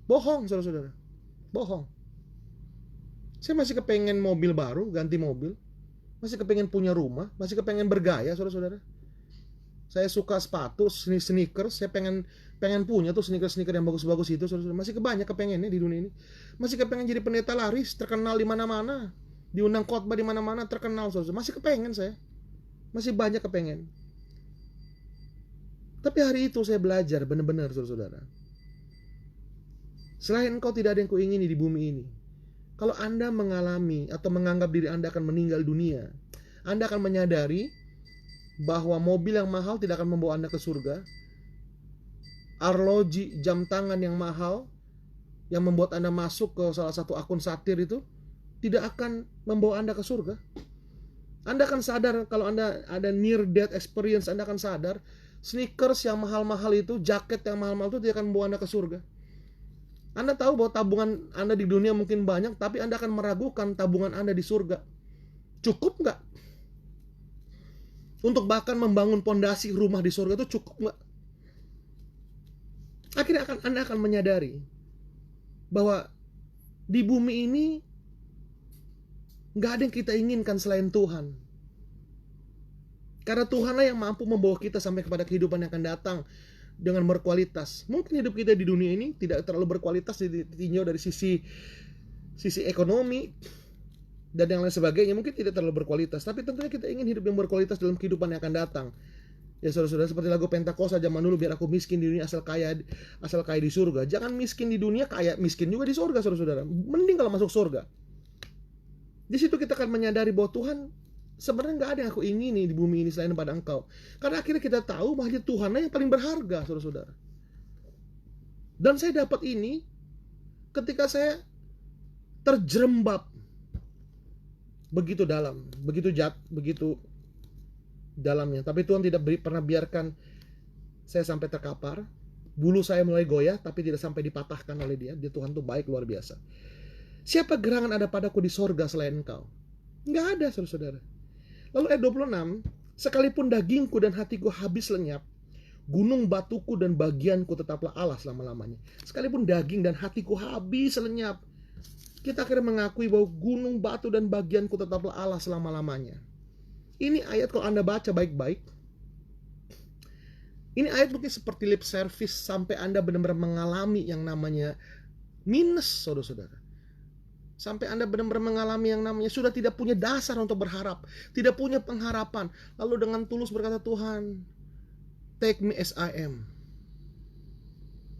[SPEAKER 1] Bohong, saudara-saudara. Bohong. Saya masih kepengen mobil baru, ganti mobil. Masih kepengen punya rumah, masih kepengen bergaya, saudara-saudara. Saya suka sepatu, sneakers, saya pengen punya tuh sneakers yang bagus-bagus itu, saudara-saudara. Masih banyak kepengennya di dunia ini. Masih kepengen jadi pendeta laris, terkenal di mana-mana, diundang khotbah di mana-mana, terkenal, saudara-saudara. Masih kepengen saya. Masih banyak kepengen. Tapi hari itu saya belajar benar-benar, saudara-saudara. Selain Engkau tidak ada yang kuingini di bumi ini. Kalau Anda mengalami atau menganggap diri Anda akan meninggal dunia, Anda akan menyadari bahwa mobil yang mahal tidak akan membawa Anda ke surga. Arloji, jam tangan yang mahal yang membuat Anda masuk ke salah satu akun satir itu tidak akan membawa Anda ke surga. Anda akan sadar kalau Anda ada near death experience, Anda akan sadar sneakers yang mahal-mahal itu, jaket yang mahal-mahal itu tidak akan membawa Anda ke surga. Anda tahu bahwa tabungan Anda di dunia mungkin banyak, tapi Anda akan meragukan tabungan Anda di surga. Cukup nggak? Untuk bahkan membangun pondasi rumah di surga itu cukup nggak? akhirnya Anda akan menyadari bahwa di bumi ini gak ada yang kita inginkan selain Tuhan. Karena Tuhanlah yang mampu membawa kita sampai kepada kehidupan yang akan datang dengan berkualitas. Mungkin hidup kita di dunia ini tidak terlalu berkualitas ditinjau dari sisi ekonomi dan yang lain sebagainya, mungkin tidak terlalu berkualitas. Tapi tentunya kita ingin hidup yang berkualitas dalam kehidupan yang akan datang. Ya saudara-saudara, seperti lagu Pentakosta zaman dulu, biar aku miskin di dunia asal kaya di surga. Jangan miskin di dunia, kaya miskin juga di surga, saudara-saudara. Mending kalau masuk surga. Di situ kita akan menyadari bahwa Tuhan sebenarnya nggak ada yang aku ingini di bumi ini selain pada Engkau. Karena akhirnya kita tahu bahwa Tuhanlah yang paling berharga, saudara-saudara. Dan saya dapat ini ketika saya terjerembab begitu dalam, begitu dalamnya. Tapi Tuhan tidak pernah biarkan saya sampai terkapar. Bulu saya mulai goyah tapi tidak sampai dipatahkan oleh Dia. Tuhan tuh baik luar biasa. Siapa gerangan ada padaku di sorga selain Engkau? Nggak ada, saudara-saudara. Lalu ayat 26, sekalipun dagingku dan hatiku habis lenyap, gunung batuku dan bagianku tetaplah Allah selama-lamanya. Sekalipun daging dan hatiku habis lenyap, kita akhirnya mengakui bahwa gunung batu dan bagianku tetaplah Allah selama-lamanya. Ini ayat kalau Anda baca baik-baik, ini ayat mungkin seperti lip service sampai Anda benar-benar mengalami yang namanya minus, saudara-saudara. Sampai Anda benar-benar mengalami yang namanya sudah tidak punya dasar untuk berharap, tidak punya pengharapan. Lalu dengan tulus berkata, Tuhan, take me as I am.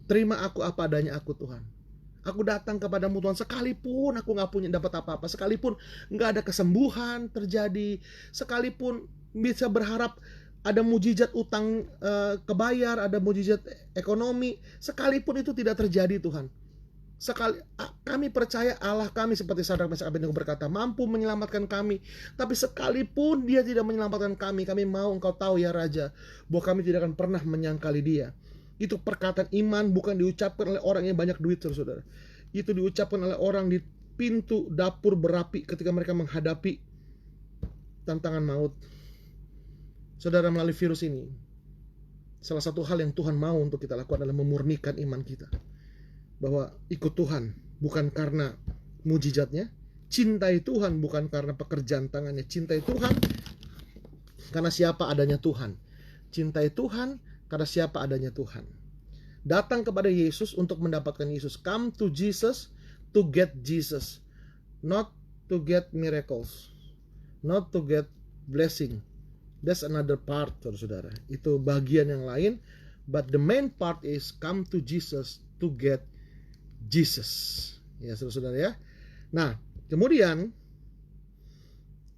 [SPEAKER 1] Terima aku apa adanya aku, Tuhan. Aku datang kepadamu, Tuhan, sekalipun aku gak punya dapat apa-apa, sekalipun gak ada kesembuhan terjadi, sekalipun bisa berharap ada mujizat utang kebayar, ada mujizat ekonomi, sekalipun itu tidak terjadi, Tuhan. Kami percaya Allah kami seperti Sadrak Mesak Abednego berkata mampu menyelamatkan kami, tapi sekalipun Dia tidak menyelamatkan kami mau Engkau tahu ya Raja bahwa kami tidak akan pernah menyangkali Dia. Itu perkataan iman, bukan diucapkan oleh orang yang banyak duit, saudara. Itu diucapkan oleh orang di pintu dapur berapi ketika mereka menghadapi tantangan maut. Saudara, melalui virus ini, salah satu hal yang Tuhan mau untuk kita lakukan adalah memurnikan iman kita. Bahwa ikut Tuhan bukan karena mujizatnya, cintai Tuhan bukan karena pekerjaan tangannya, cintai Tuhan karena siapa adanya Tuhan. Cintai Tuhan karena siapa adanya Tuhan. Datang kepada Yesus untuk mendapatkan Yesus. Come to Jesus to get Jesus, not to get miracles, not to get blessing. That's another part, saudara. Itu bagian yang lain. But the main part is come to Jesus to get Jesus. Ya, saudara-saudara ya. Nah, kemudian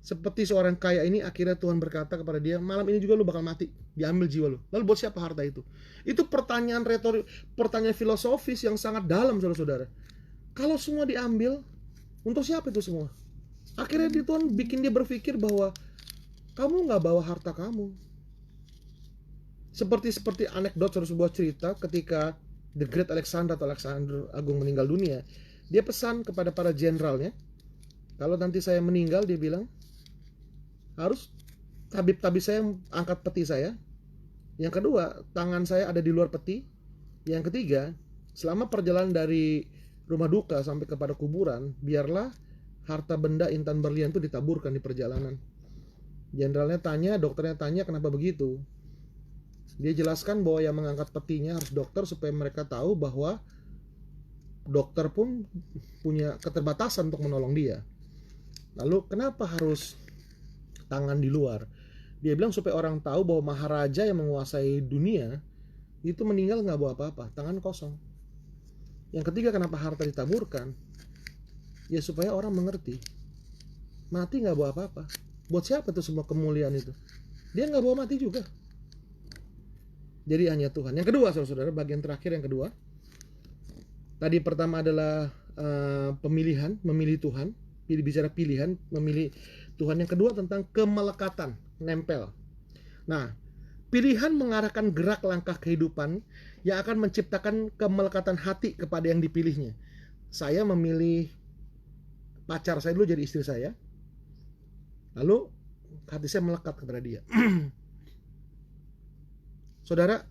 [SPEAKER 1] seperti seorang kaya ini, akhirnya Tuhan berkata kepada dia, malam ini juga lu bakal mati, diambil jiwa lu. Lalu buat siapa harta itu? Itu pertanyaan retorik, pertanyaan filosofis yang sangat dalam, saudara-saudara. Kalau semua diambil, untuk siapa itu semua? Akhirnya Tuhan bikin dia berpikir bahwa kamu gak bawa harta kamu. Seperti anekdot, sebuah cerita ketika The Great Alexander atau Alexander Agung meninggal dunia, dia pesan kepada para jenderalnya, kalau nanti saya meninggal, dia bilang, harus tabib-tabib saya angkat peti saya. Yang kedua, tangan saya ada di luar peti. Yang ketiga, selama perjalanan dari rumah duka sampai kepada kuburan, biarlah harta benda intan berlian itu ditaburkan di perjalanan. Jenderalnya tanya, dokternya tanya, kenapa begitu? Dia jelaskan bahwa yang mengangkat petinya harus dokter supaya mereka tahu bahwa dokter pun punya keterbatasan untuk menolong dia. Lalu kenapa harus tangan di luar? Dia bilang supaya orang tahu bahwa maharaja yang menguasai dunia itu meninggal nggak bawa apa-apa, tangan kosong. Yang ketiga, kenapa harta ditaburkan? Ya supaya orang mengerti, mati nggak bawa apa-apa. Buat siapa tuh semua kemuliaan itu? Dia nggak bawa mati juga. Jadi hanya Tuhan. Yang kedua, saudara-saudara, bagian terakhir yang kedua. Tadi pertama adalah pemilihan, memilih Tuhan. Bicara pilihan, memilih Tuhan. Yang kedua tentang kemelekatan, nempel. Nah, pilihan mengarahkan gerak langkah kehidupan yang akan menciptakan kemelekatan hati kepada yang dipilihnya. Saya memilih pacar saya dulu jadi istri saya. Lalu hati saya melekat kepada dia. Saudara,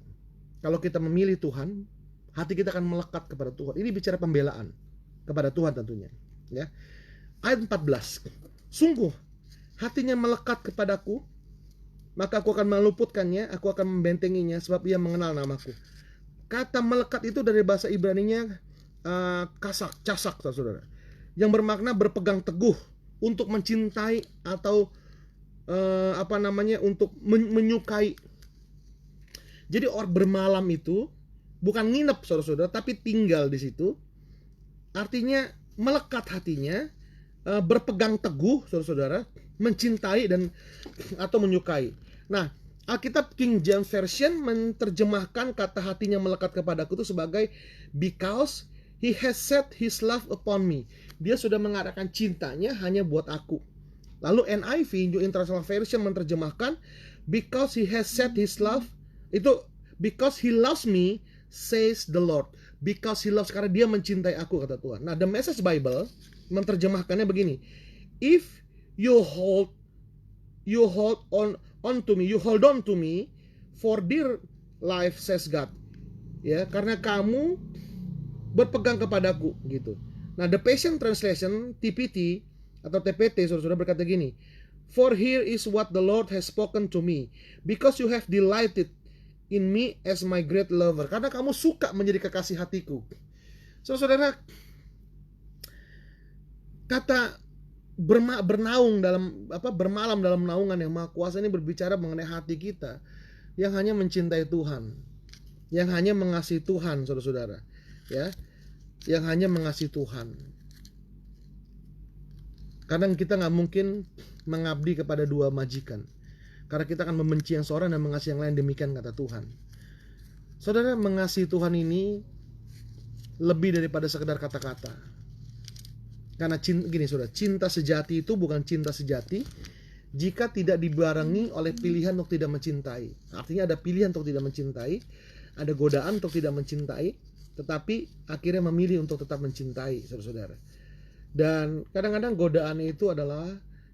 [SPEAKER 1] kalau kita memilih Tuhan, hati kita akan melekat kepada Tuhan. Ini bicara pembelaan kepada Tuhan tentunya, ya. Ayat 14. Sungguh hatinya melekat kepadaku, maka aku akan meluputkannya, aku akan membentenginya, sebab ia mengenal namaku. Kata melekat itu dari bahasa Ibraninya casak, saudara, yang bermakna berpegang teguh, untuk mencintai atau untuk menyukai. Jadi orang bermalam itu bukan nginep, saudara-saudara, tapi tinggal di situ. Artinya melekat hatinya, berpegang teguh, saudara-saudara, mencintai dan atau menyukai. Nah, Alkitab King James Version menerjemahkan kata hatinya melekat kepadaku itu sebagai because he has set his love upon me. Dia sudah mengadakan cintanya hanya buat aku. Lalu NIV, New International Version, menerjemahkan because he has set his love, itu because he loves me, says the Lord. Because he loves, karena dia mencintai aku, kata Tuhan. Nah, The Message Bible menerjemahkannya begini. If you hold on to me for dear life, says God. Ya, karena kamu berpegang kepadaku, gitu. Nah, The Passion Translation, TPT atau TPT, saudara berkata gini. For here is what the Lord has spoken to me, because you have delighted in me as my great lover. Karena kamu suka menjadi kekasih hatiku. Saudara, kata bermalam dalam naungan yang maha kuasa ini berbicara mengenai hati kita yang hanya mencintai Tuhan, yang hanya mengasihi Tuhan, saudara-saudara, ya, yang hanya mengasihi Tuhan. Kadang kita nggak mungkin mengabdi kepada dua majikan, karena kita akan membenci yang seorang dan mengasihi yang lain, demikian kata Tuhan. Saudara, mengasihi Tuhan ini lebih daripada sekedar kata-kata. Karena cinta sejati itu bukan cinta sejati jika tidak dibarengi oleh pilihan untuk tidak mencintai. Artinya ada pilihan untuk tidak mencintai, ada godaan untuk tidak mencintai, tetapi akhirnya memilih untuk tetap mencintai, saudara-saudara. Dan kadang-kadang godaan itu adalah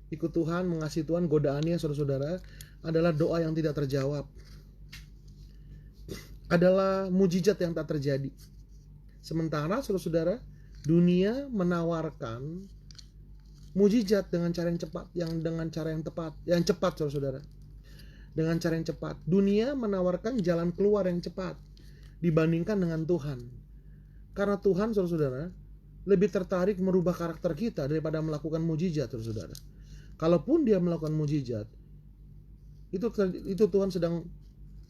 [SPEAKER 1] ikut Tuhan, mengasihi Tuhan. Godaannya, saudara-saudara, adalah doa yang tidak terjawab, adalah mujizat yang tak terjadi. Sementara, saudara-saudara, dunia menawarkan mujizat dengan cara yang cepat, dengan cara yang tepat, yang cepat, saudara-saudara. Dengan cara yang cepat. Dunia menawarkan jalan keluar yang cepat dibandingkan dengan Tuhan. Karena Tuhan, saudara-saudara, lebih tertarik merubah karakter kita daripada melakukan mujizat, saudara. Kalaupun dia melakukan mujizat, itu Tuhan sedang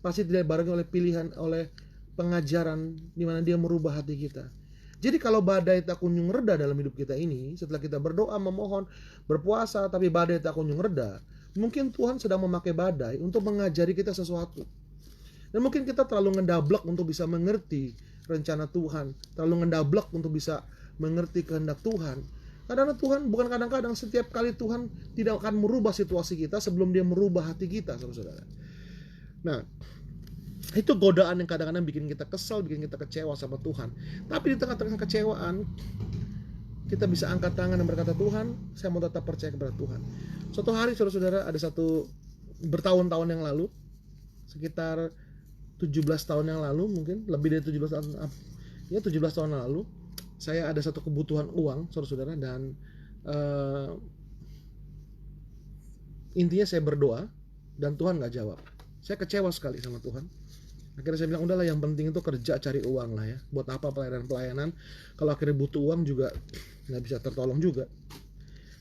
[SPEAKER 1] pasti tidak barengi oleh pilihan, oleh pengajaran di mana dia merubah hati kita. Jadi kalau badai tak kunjung reda dalam hidup kita ini, setelah kita berdoa, memohon, berpuasa, tapi badai tak kunjung reda, mungkin Tuhan sedang memakai badai untuk mengajari kita sesuatu. Dan mungkin kita terlalu ngedablek untuk bisa mengerti rencana Tuhan, terlalu ngedablek untuk bisa mengerti kehendak Tuhan. Kadang-kadang setiap kali Tuhan tidak akan merubah situasi kita sebelum dia merubah hati kita, saudara-saudara. Nah, itu godaan yang kadang-kadang bikin kita kesal, bikin kita kecewa sama Tuhan. Tapi di tengah-tengah kecewaan, kita bisa angkat tangan dan berkata, Tuhan, saya mau tetap percaya kepada Tuhan. Suatu hari, saudara-saudara, ada satu bertahun-tahun yang lalu, sekitar 17 tahun yang lalu, mungkin lebih dari 17 tahun, ya 17 tahun yang lalu, saya ada satu kebutuhan uang, saudara-saudara, dan intinya saya berdoa dan Tuhan gak jawab. Saya kecewa sekali sama Tuhan. Akhirnya saya bilang, udahlah, yang penting itu kerja cari uang lah ya. Buat apa pelayanan-pelayanan kalau akhirnya butuh uang juga gak bisa tertolong juga.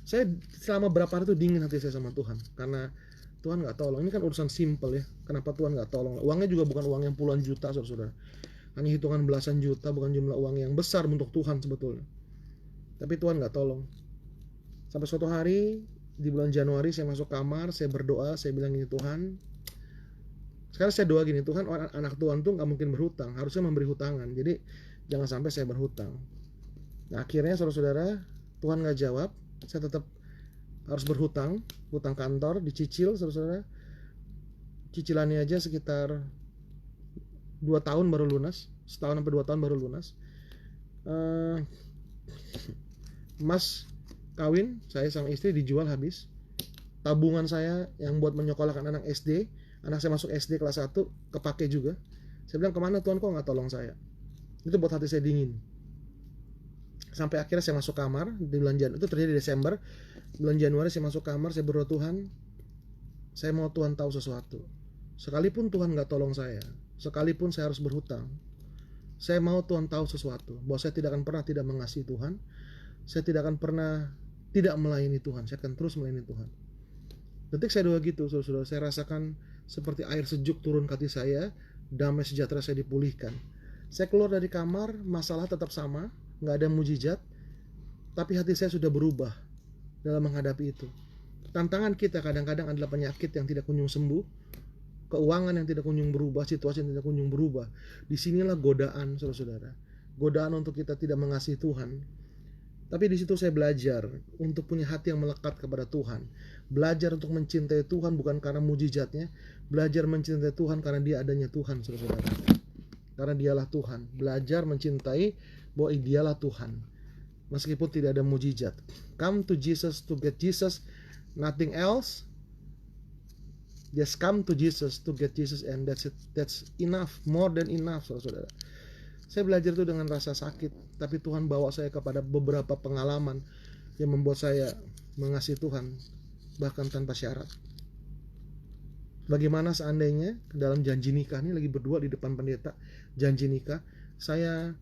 [SPEAKER 1] Saya selama berapa hari itu dingin hati saya sama Tuhan, karena Tuhan gak tolong. Ini kan urusan simple ya, kenapa Tuhan gak tolong? Uangnya juga bukan uang yang puluhan juta, saudara-saudara. Hanya hitungan belasan juta, bukan jumlah uang yang besar untuk Tuhan sebetulnya. Tapi Tuhan gak tolong. Sampai suatu hari di bulan Januari saya masuk kamar, saya berdoa, saya bilang gini, Tuhan, sekarang saya doa gini, Tuhan, anak Tuhan tuh gak mungkin berhutang, harusnya memberi hutangan, jadi jangan sampai saya berhutang. Nah akhirnya, saudara-saudara, Tuhan gak jawab, saya tetap harus berhutang, hutang kantor, dicicil, saudara-saudara. Cicilannya aja sekitar 2 tahun baru lunas, setahun sampai 2 tahun baru lunas. Mas kawin, saya sama istri dijual habis. Tabungan saya yang buat menyekolahkan anak SD, anak saya masuk SD kelas 1, kepake juga. Saya bilang, kemana Tuhan, kok gak tolong saya? Itu buat hati saya dingin. Sampai akhirnya saya masuk kamar di bulan Januari, itu terjadi di Desember. Bulan Januari saya masuk kamar, saya berdoa, Tuhan, saya mau Tuhan tahu sesuatu. Sekalipun Tuhan gak tolong saya, sekalipun saya harus berhutang, saya mau Tuhan tahu sesuatu, bahwa saya tidak akan pernah tidak mengasihi Tuhan, saya tidak akan pernah tidak melayani Tuhan, saya akan terus melayani Tuhan. Detik saya doa gitu, saudara-saudara, saya rasakan seperti air sejuk turun ke hati saya, damai sejahtera saya dipulihkan. Saya keluar dari kamar, masalah tetap sama, gak ada mujizat, tapi hati saya sudah berubah dalam menghadapi itu. Tantangan kita kadang-kadang adalah penyakit yang tidak kunjung sembuh, keuangan yang tidak kunjung berubah, situasi yang tidak kunjung berubah. Disinilah godaan, saudara-saudara. Godaan untuk kita tidak mengasihi Tuhan. Tapi di situ saya belajar untuk punya hati yang melekat kepada Tuhan. Belajar untuk mencintai Tuhan bukan karena mujizatnya, belajar mencintai Tuhan karena Dia adanya Tuhan, saudara-saudara. Karena Dialah Tuhan. Belajar mencintai bahwa Dialah Tuhan, meskipun tidak ada mujizat. Come to Jesus to get Jesus, nothing else. Just come to Jesus to get Jesus, and that's it. That's enough, more than enough, saudara-saudara. Saya belajar itu dengan rasa sakit, tapi Tuhan bawa saya kepada beberapa pengalaman yang membuat saya mengasihi Tuhan, bahkan tanpa syarat. Bagaimana seandainya dalam janji nikah ini, lagi berdua di depan pendeta, janji nikah, saya,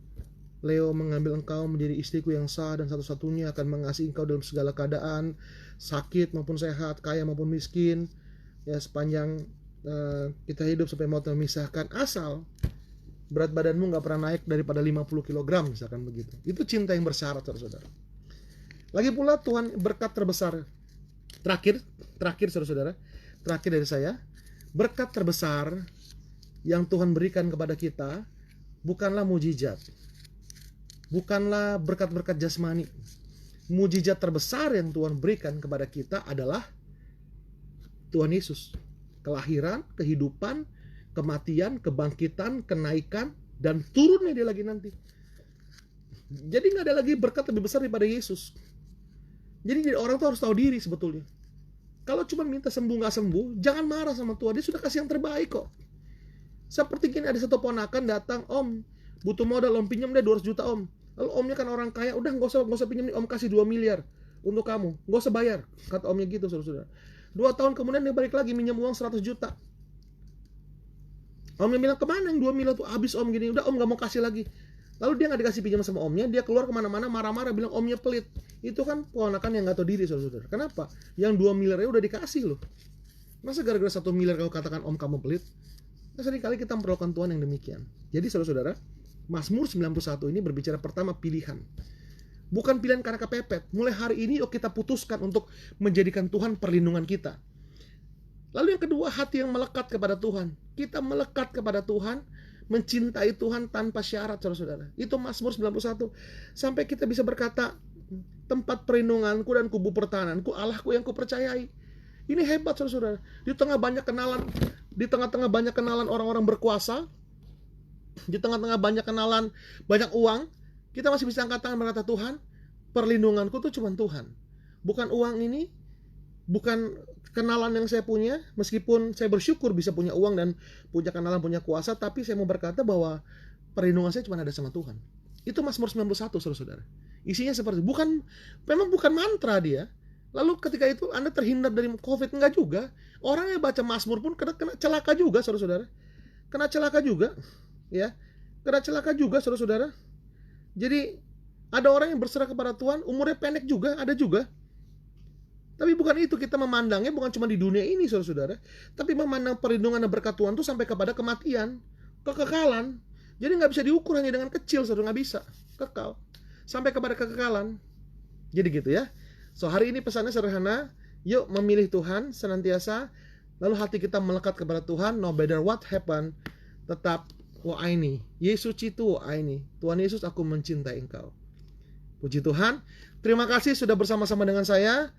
[SPEAKER 1] Leo, mengambil engkau menjadi istriku yang sah dan satu-satunya, akan mengasihi engkau dalam segala keadaan, sakit maupun sehat, kaya maupun miskin, ya sepanjang kita hidup sampai maut memisahkan, asal berat badanmu gak pernah naik daripada 50 kg, misalkan begitu. Itu cinta yang bersyarat, saudara-saudara. Lagi pula Tuhan, berkat terbesar terakhir saudara-saudara, terakhir dari saya, berkat terbesar yang Tuhan berikan kepada kita bukanlah mujizat, bukanlah berkat-berkat jasmani. Mujizat terbesar yang Tuhan berikan kepada kita adalah Tuhan Yesus. Kelahiran, kehidupan, kematian, kebangkitan, kenaikan, dan turunnya Dia lagi nanti. Jadi gak ada lagi berkat lebih besar daripada Yesus. Jadi orang tuh harus tahu diri sebetulnya. Kalau cuma minta sembuh gak sembuh, jangan marah sama Tuhan. Dia sudah kasih yang terbaik kok. Seperti gini, ada satu ponakan datang, Om, butuh modal, Om pinjam deh 200 juta Om. Lalu Omnya kan orang kaya, udah gak usah pinjam nih, Om kasih 2 miliar untuk kamu, gak usah bayar. Kata Omnya gitu, saudara-saudara. 2 tahun kemudian dia balik lagi minjem uang 100 juta. Omnya bilang, kemana yang 2 miliar tuh habis Om gini, udah Om gak mau kasih lagi. Lalu dia gak dikasih pinjam sama Omnya, dia keluar kemana-mana marah-marah bilang Omnya pelit. Itu kan ponakan yang gak tahu diri, saudara-saudara. Kenapa? Yang 2 miliarnya udah dikasih loh. Masa gara-gara 1 miliar kau katakan Om kamu pelit? Nah, seringkali kita memperlakukan Tuhan yang demikian. Jadi saudara-saudara, Mazmur 91 ini berbicara pertama pilihan. Bukan pilihan karena kepepet. Mulai hari ini yuk kita putuskan untuk menjadikan Tuhan perlindungan kita. Lalu yang kedua, hati yang melekat kepada Tuhan. Kita melekat kepada Tuhan, mencintai Tuhan tanpa syarat, saudara-saudara. Itu Mazmur 91. Sampai kita bisa berkata, tempat perlindunganku dan kubu pertahananku, Allahku yang kupercayai. Ini hebat, saudara-saudara. Di tengah-tengah banyak kenalan orang-orang berkuasa, di tengah-tengah banyak kenalan banyak uang, kita masih bisa angkat tangan berkata, Tuhan, perlindunganku tuh cuma Tuhan. Bukan uang ini, bukan kenalan yang saya punya, meskipun saya bersyukur bisa punya uang dan punya kenalan, punya kuasa, tapi saya mau berkata bahwa perlindungan saya cuma ada sama Tuhan. Itu Mazmur 91, saudara-saudara. Isinya seperti memang bukan mantra dia. Lalu ketika itu Anda terhindar dari COVID, enggak juga. Orang yang baca Mazmur pun kena celaka juga, saudara-saudara. Kena celaka juga, ya. Kena celaka juga, saudara-saudara. Jadi ada orang yang berserah kepada Tuhan, umurnya pendek juga, ada juga. Tapi bukan itu, kita memandangnya bukan cuma di dunia ini, saudara-saudara, tapi memandang perlindungan dan berkat Tuhan itu sampai kepada kematian, kekekalan. Jadi nggak bisa diukur hanya dengan kecil, saudara, nggak bisa, kekal, sampai kepada kekekalan. Jadi gitu ya. So hari ini pesannya sederhana, yuk memilih Tuhan senantiasa, lalu hati kita melekat kepada Tuhan, no matter what happen, tetap wa'aini, Yesus itu wa'aini, Tuhan Yesus aku mencintai engkau. Puji Tuhan. Terima kasih sudah bersama-sama dengan saya,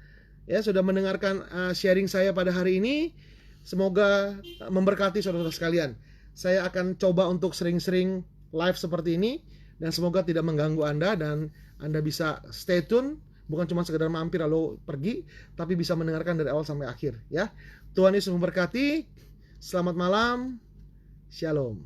[SPEAKER 1] ya, sudah mendengarkan sharing saya pada hari ini. Semoga memberkati saudara-saudara sekalian. Saya akan coba untuk sering-sering live seperti ini, dan semoga tidak mengganggu Anda, dan Anda bisa stay tune, bukan cuma sekedar mampir lalu pergi, tapi bisa mendengarkan dari awal sampai akhir, ya. Tuhan Yesus memberkati. Selamat malam. Shalom.